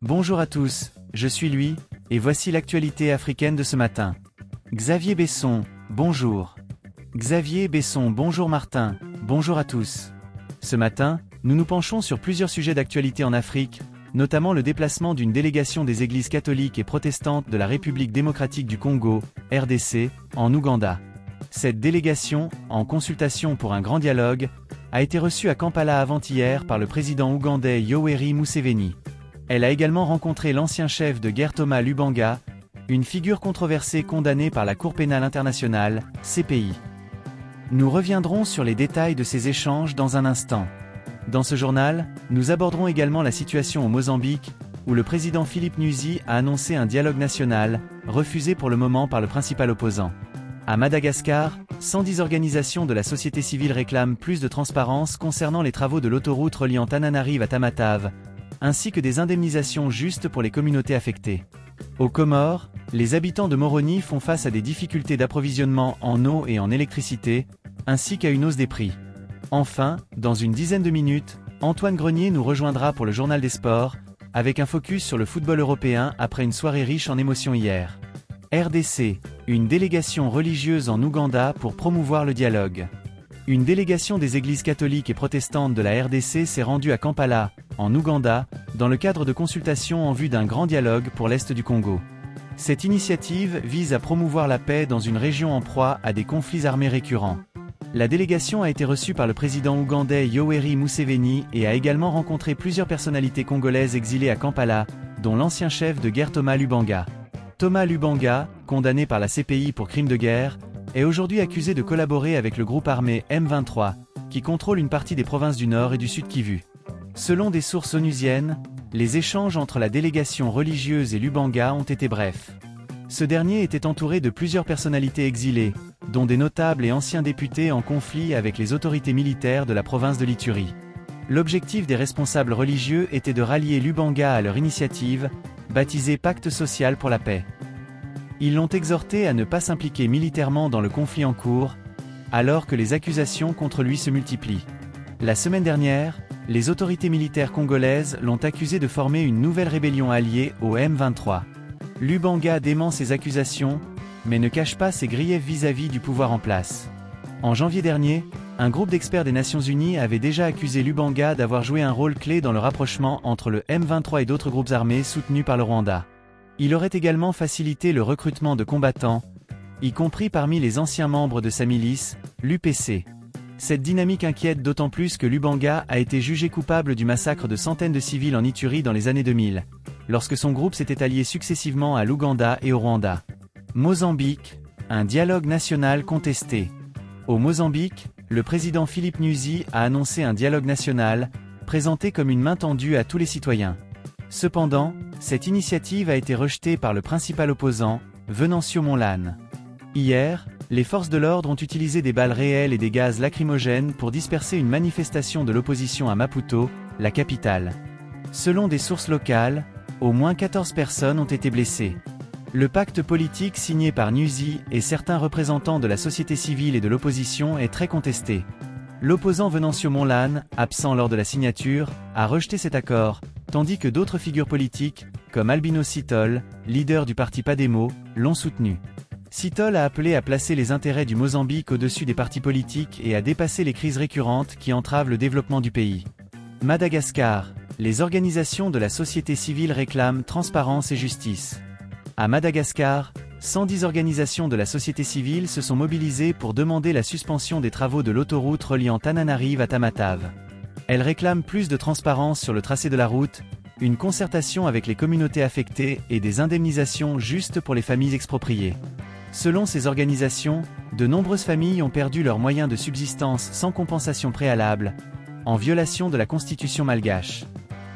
Bonjour à tous, je suis Lui, et voici l'actualité africaine de ce matin. Xavier Besson, bonjour. Xavier Besson, bonjour Martin, bonjour à tous. Ce matin, nous nous penchons sur plusieurs sujets d'actualité en Afrique, notamment le déplacement d'une délégation des églises catholiques et protestantes de la République démocratique du Congo, RDC, en Ouganda. Cette délégation, en consultation pour un grand dialogue, a été reçue à Kampala avant-hier par le président ougandais Yoweri Museveni. Elle a également rencontré l'ancien chef de guerre Thomas Lubanga, une figure controversée condamnée par la Cour pénale internationale, CPI. Nous reviendrons sur les détails de ces échanges dans un instant. Dans ce journal, nous aborderons également la situation au Mozambique, où le président Philippe Nyusi a annoncé un dialogue national, refusé pour le moment par le principal opposant. À Madagascar, 110 organisations de la société civile réclament plus de transparence concernant les travaux de l'autoroute reliant Antananarive à Tamatave, ainsi que des indemnisations justes pour les communautés affectées. Aux Comores, les habitants de Moroni font face à des difficultés d'approvisionnement en eau et en électricité, ainsi qu'à une hausse des prix. Enfin, dans une dizaine de minutes, Antoine Grenier nous rejoindra pour le journal des sports, avec un focus sur le football européen après une soirée riche en émotions hier. RDC, une délégation religieuse en Ouganda pour promouvoir le dialogue. Une délégation des églises catholiques et protestantes de la RDC s'est rendue à Kampala, en Ouganda, dans le cadre de consultations en vue d'un grand dialogue pour l'Est du Congo. Cette initiative vise à promouvoir la paix dans une région en proie à des conflits armés récurrents. La délégation a été reçue par le président ougandais Yoweri Museveni et a également rencontré plusieurs personnalités congolaises exilées à Kampala, dont l'ancien chef de guerre Thomas Lubanga. Thomas Lubanga, condamné par la CPI pour crimes de guerre, est aujourd'hui accusé de collaborer avec le groupe armé M23, qui contrôle une partie des provinces du Nord et du Sud Kivu. Selon des sources onusiennes, les échanges entre la délégation religieuse et Lubanga ont été brefs. Ce dernier était entouré de plusieurs personnalités exilées, dont des notables et anciens députés en conflit avec les autorités militaires de la province de l'Ituri. L'objectif des responsables religieux était de rallier Lubanga à leur initiative, baptisée Pacte social pour la paix. Ils l'ont exhorté à ne pas s'impliquer militairement dans le conflit en cours, alors que les accusations contre lui se multiplient. La semaine dernière, les autorités militaires congolaises l'ont accusé de former une nouvelle rébellion alliée au M23. Lubanga dément ces accusations, mais ne cache pas ses griefs vis-à-vis du pouvoir en place. En janvier dernier, un groupe d'experts des Nations Unies avait déjà accusé Lubanga d'avoir joué un rôle clé dans le rapprochement entre le M23 et d'autres groupes armés soutenus par le Rwanda. Il aurait également facilité le recrutement de combattants, y compris parmi les anciens membres de sa milice, l'UPC. Cette dynamique inquiète d'autant plus que Lubanga a été jugé coupable du massacre de centaines de civils en Ituri dans les années 2000, lorsque son groupe s'était allié successivement à l'Ouganda et au Rwanda. Mozambique, un dialogue national contesté. Au Mozambique, le président Philippe Nyusi a annoncé un dialogue national, présenté comme une main tendue à tous les citoyens. Cependant, cette initiative a été rejetée par le principal opposant, Venancio Mondlane. Hier, les forces de l'ordre ont utilisé des balles réelles et des gaz lacrymogènes pour disperser une manifestation de l'opposition à Maputo, la capitale. Selon des sources locales, au moins 14 personnes ont été blessées. Le pacte politique signé par Nyusi et certains représentants de la société civile et de l'opposition est très contesté. L'opposant Venancio Mondlane, absent lors de la signature, a rejeté cet accord, tandis que d'autres figures politiques, comme Albino Sithole, leader du parti Pademo, l'ont soutenu. Sithole a appelé à placer les intérêts du Mozambique au-dessus des partis politiques et à dépasser les crises récurrentes qui entravent le développement du pays. Madagascar, les organisations de la société civile réclament transparence et justice. À Madagascar, 110 organisations de la société civile se sont mobilisées pour demander la suspension des travaux de l'autoroute reliant Antananarive à Tamatave. Elles réclament plus de transparence sur le tracé de la route, une concertation avec les communautés affectées et des indemnisations justes pour les familles expropriées. Selon ces organisations, de nombreuses familles ont perdu leurs moyens de subsistance sans compensation préalable, en violation de la constitution malgache.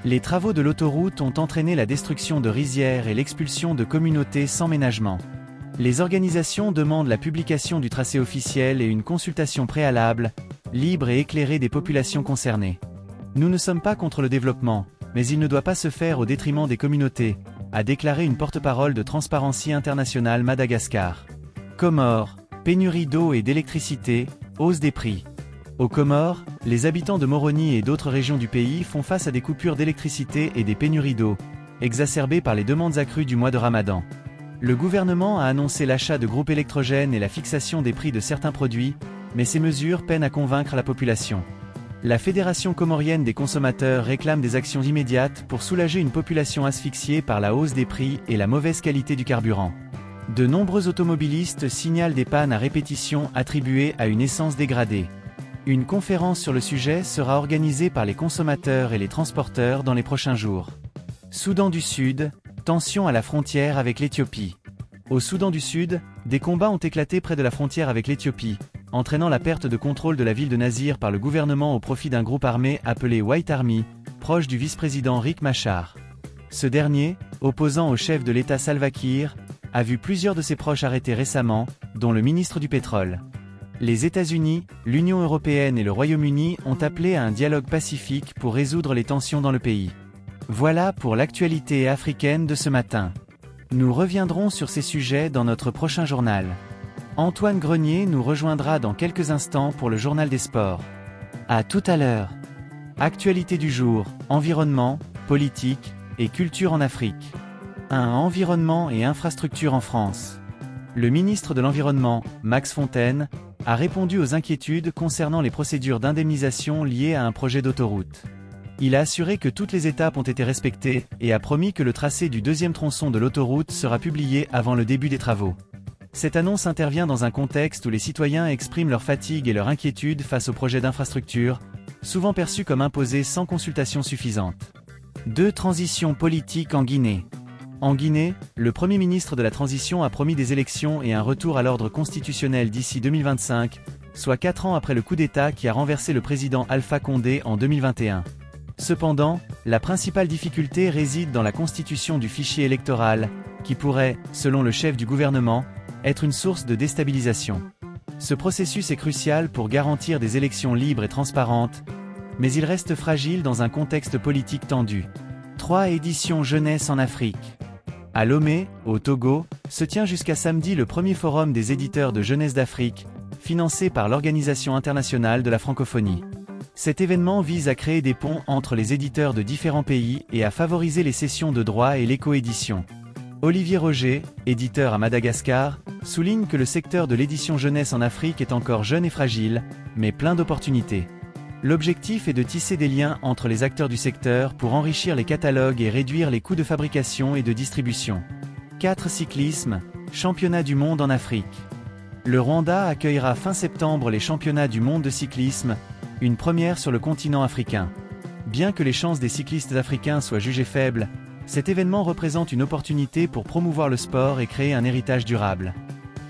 Les travaux de l'autoroute ont entraîné la destruction de rizières et l'expulsion de communautés sans ménagement. Les organisations demandent la publication du tracé officiel et une consultation préalable, libre et éclairée des populations concernées. Nous ne sommes pas contre le développement, mais il ne doit pas se faire au détriment des communautés, a déclaré une porte-parole de Transparency International Madagascar. Comores, pénurie d'eau et d'électricité, hausse des prix. Aux Comores, les habitants de Moroni et d'autres régions du pays font face à des coupures d'électricité et des pénuries d'eau, exacerbées par les demandes accrues du mois de Ramadan. Le gouvernement a annoncé l'achat de groupes électrogènes et la fixation des prix de certains produits, mais ces mesures peinent à convaincre la population. La Fédération comorienne des consommateurs réclame des actions immédiates pour soulager une population asphyxiée par la hausse des prix et la mauvaise qualité du carburant. De nombreux automobilistes signalent des pannes à répétition attribuées à une essence dégradée. Une conférence sur le sujet sera organisée par les consommateurs et les transporteurs dans les prochains jours. Soudan du Sud, tension à la frontière avec l'Éthiopie. Au Soudan du Sud, des combats ont éclaté près de la frontière avec l'Éthiopie, entraînant la perte de contrôle de la ville de Nazir par le gouvernement au profit d'un groupe armé appelé White Army, proche du vice-président Riek Machar. Ce dernier, opposant au chef de l'État Salva Kiir, a vu plusieurs de ses proches arrêtés récemment, dont le ministre du Pétrole. Les États-Unis, l'Union européenne et le Royaume-Uni ont appelé à un dialogue pacifique pour résoudre les tensions dans le pays. Voilà pour l'actualité africaine de ce matin. Nous reviendrons sur ces sujets dans notre prochain journal. Antoine Grenier nous rejoindra dans quelques instants pour le journal des sports. À tout à l'heure. Actualité du jour, environnement, politique et culture en Afrique. 1. Environnement et infrastructure en France. Le ministre de l'Environnement, Max Fontaine, a répondu aux inquiétudes concernant les procédures d'indemnisation liées à un projet d'autoroute. Il a assuré que toutes les étapes ont été respectées et a promis que le tracé du deuxième tronçon de l'autoroute sera publié avant le début des travaux. Cette annonce intervient dans un contexte où les citoyens expriment leur fatigue et leur inquiétude face au projet d'infrastructure, souvent perçu comme imposé sans consultation suffisante. 2. Transition politique en Guinée. En Guinée, le Premier ministre de la Transition a promis des élections et un retour à l'ordre constitutionnel d'ici 2025, soit 4 ans après le coup d'État qui a renversé le président Alpha Condé en 2021. Cependant, la principale difficulté réside dans la constitution du fichier électoral, qui pourrait, selon le chef du gouvernement, être une source de déstabilisation. Ce processus est crucial pour garantir des élections libres et transparentes, mais il reste fragile dans un contexte politique tendu. 3. Édition jeunesse en Afrique. À Lomé, au Togo, se tient jusqu'à samedi le premier forum des éditeurs de jeunesse d'Afrique, financé par l'Organisation internationale de la francophonie. Cet événement vise à créer des ponts entre les éditeurs de différents pays et à favoriser les cessions de droits et l'éco-édition. Olivier Roger, éditeur à Madagascar, souligne que le secteur de l'édition jeunesse en Afrique est encore jeune et fragile, mais plein d'opportunités. L'objectif est de tisser des liens entre les acteurs du secteur pour enrichir les catalogues et réduire les coûts de fabrication et de distribution. 4. Cyclisme, championnat du monde en Afrique. Le Rwanda accueillera fin septembre les championnats du monde de cyclisme, une première sur le continent africain. Bien que les chances des cyclistes africains soient jugées faibles, cet événement représente une opportunité pour promouvoir le sport et créer un héritage durable.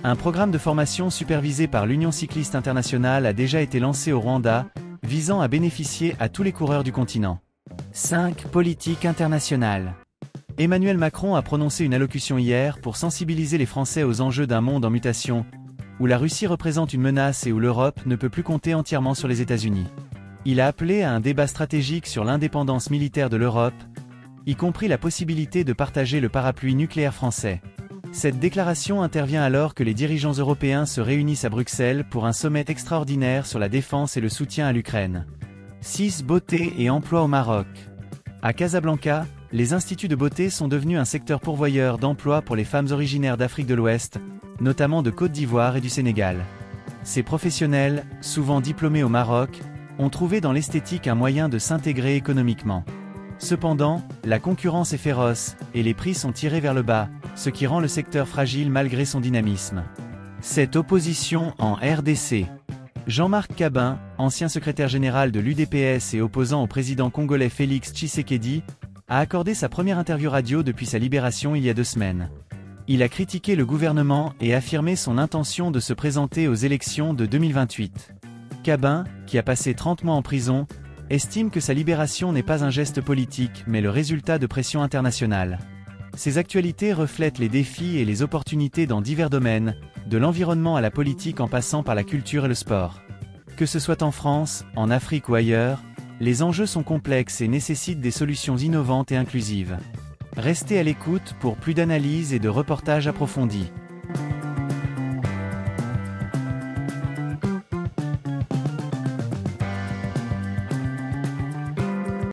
Un programme de formation supervisé par l'Union cycliste internationale a déjà été lancé au Rwanda, visant à bénéficier à tous les coureurs du continent. 5. Politique internationale. Emmanuel Macron a prononcé une allocution hier pour sensibiliser les Français aux enjeux d'un monde en mutation, où la Russie représente une menace et où l'Europe ne peut plus compter entièrement sur les États-Unis. Il a appelé à un débat stratégique sur l'indépendance militaire de l'Europe, y compris la possibilité de partager le parapluie nucléaire français. Cette déclaration intervient alors que les dirigeants européens se réunissent à Bruxelles pour un sommet extraordinaire sur la défense et le soutien à l'Ukraine. 6. Beauté et emploi au Maroc. À Casablanca, les instituts de beauté sont devenus un secteur pourvoyeur d'emplois pour les femmes originaires d'Afrique de l'Ouest, notamment de Côte d'Ivoire et du Sénégal. Ces professionnels, souvent diplômés au Maroc, ont trouvé dans l'esthétique un moyen de s'intégrer économiquement. Cependant, la concurrence est féroce, et les prix sont tirés vers le bas, ce qui rend le secteur fragile malgré son dynamisme. Cette opposition en RDC. Jean-Marc Kabin, ancien secrétaire général de l'UDPS et opposant au président congolais Félix Tshisekedi, a accordé sa première interview radio depuis sa libération il y a 2 semaines. Il a critiqué le gouvernement et affirmé son intention de se présenter aux élections de 2028. Kabin, qui a passé 30 mois en prison, estime que sa libération n'est pas un geste politique mais le résultat de pressions internationales. Ces actualités reflètent les défis et les opportunités dans divers domaines, de l'environnement à la politique en passant par la culture et le sport. Que ce soit en France, en Afrique ou ailleurs, les enjeux sont complexes et nécessitent des solutions innovantes et inclusives. Restez à l'écoute pour plus d'analyses et de reportages approfondis.